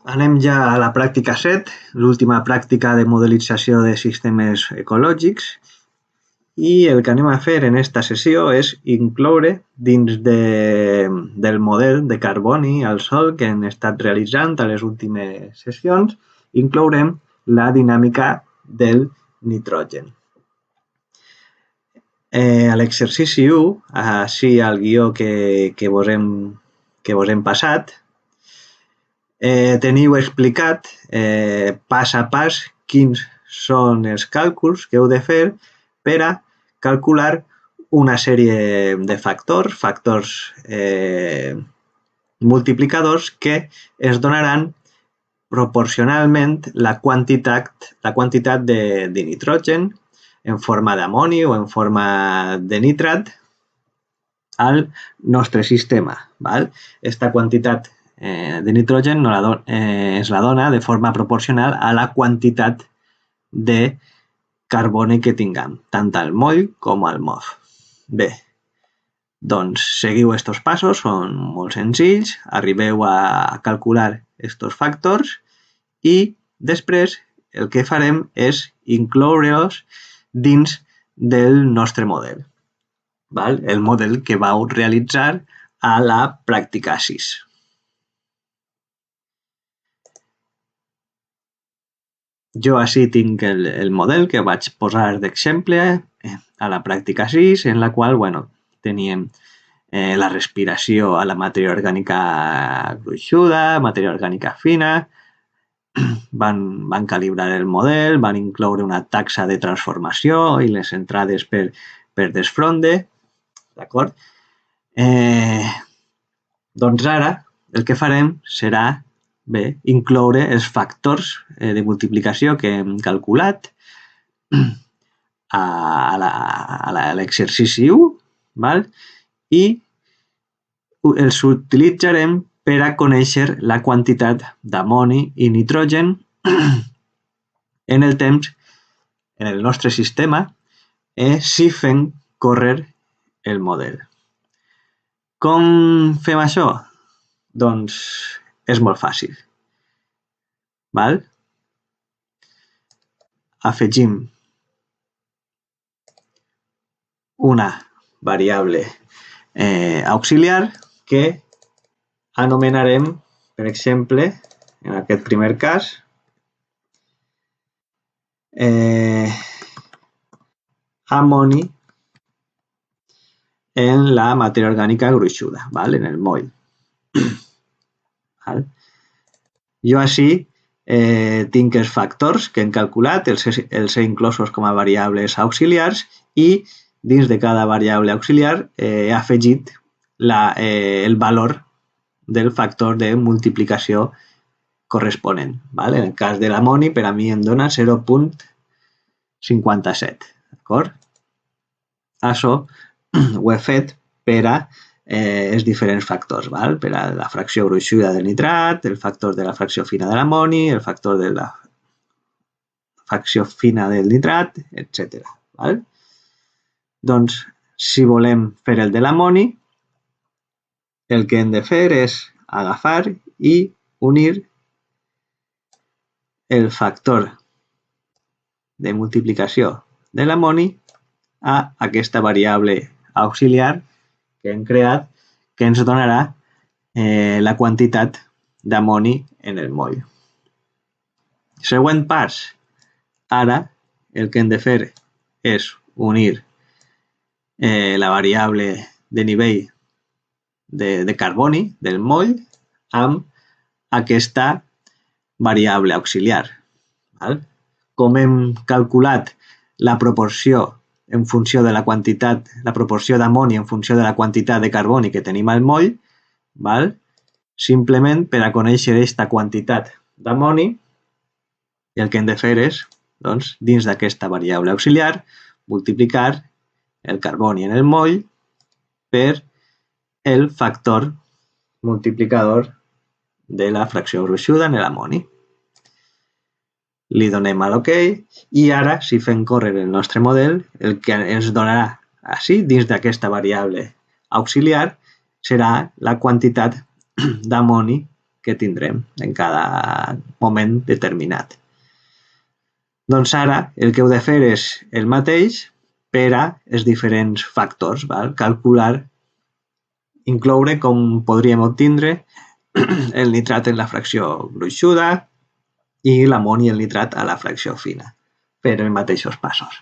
Anem ja a la pràctica 7, l'última pràctica de modelització de sistemes ecològics, i el que anem a fer en esta sessió és incloure dins del model de carboni al sòl que hem estat realitzant a les últimes sessions, inclourem la dinàmica del nitrogen. A l'exercici 1, així al guió que vos hem passat, teniu explicat pas a pas quins són els càlculs que heu de fer per a calcular una sèrie de factors multiplicadors que es donaran proporcionalment la quantitat de nitrogen en forma d'amoni o en forma de nitrat al nostre sistema. Esta quantitat de nitrogen es la dona de forma proporcional a la quantitat de carboni que tinguem, tant al moll com al MOF. Bé, doncs seguiu estos passos, són molt senzills, arribeu a calcular estos factors i després el que farem és incloure-los dins del nostre model, el model que vau realitzar a la pràctica 6. Jo així tinc el model que vaig posar d'exemple a la pràctica 6, en la qual teníem la respiració a la matèria orgànica gruixuda, matèria orgànica fina, van calibrar el model, van incloure una taxa de transformació i les entrades per desfronde, d'acord? Doncs ara el que farem serà incloure els factors de multiplicació que hem calculat a l'exercici 1, i els utilitzarem per a conèixer la quantitat d'amoni i nitrogen en el temps en el nostre sistema si fem córrer el model. Com fem això? Doncs és molt fàcil. Afegim una variable auxiliar que anomenarem, per exemple, en aquest primer cas, amoni en la matèria orgànica gruixuda, en el moll. Jo així tinc els factors que hem calculat, els he inclosos com a variables auxiliars i dins de cada variable auxiliar he afegit el valor del factor de multiplicació corresponent. En el cas de l'amoni, per a mi em dona 0,57. D'acord? Això ho he fet per a els diferents factors, per a la fracció gruixuda del nitrat, el factor de la fracció fina de l'amoni, el factor de la fracció fina del nitrat, etc. Doncs, si volem fer el de l'amoni, el que hem de fer és agafar i unir el factor de multiplicació de l'amoni a aquesta variable auxiliar que hem creat, que ens donarà la quantitat d'amoni en el moll. Següent pas. Ara el que hem de fer és unir la variable de nivell de carboni del moll amb aquesta variable auxiliar. Com hem calculat la proporció en funció de la quantitat, la proporció d'amoni en funció de la quantitat de carboni que tenim al moll, simplement per a conèixer aquesta quantitat d'amoni, el que hem de fer és, dins d'aquesta variable auxiliar, multiplicar el carboni en el moll per el factor multiplicador de la fracció gruixuda en l'amoni. Li donem a l'OK i ara, si fem córrer el nostre model, el que ens donarà així, dins d'aquesta variable auxiliar, serà la quantitat d'amoni que tindrem en cada moment determinat. Doncs ara el que heu de fer és el mateix per a els diferents factors. Val? Calcular, incloure com podríem obtindre el nitrat en la fracció gruixuda i l'amoni i el nitrat a la fracció fina, per els mateixos passos.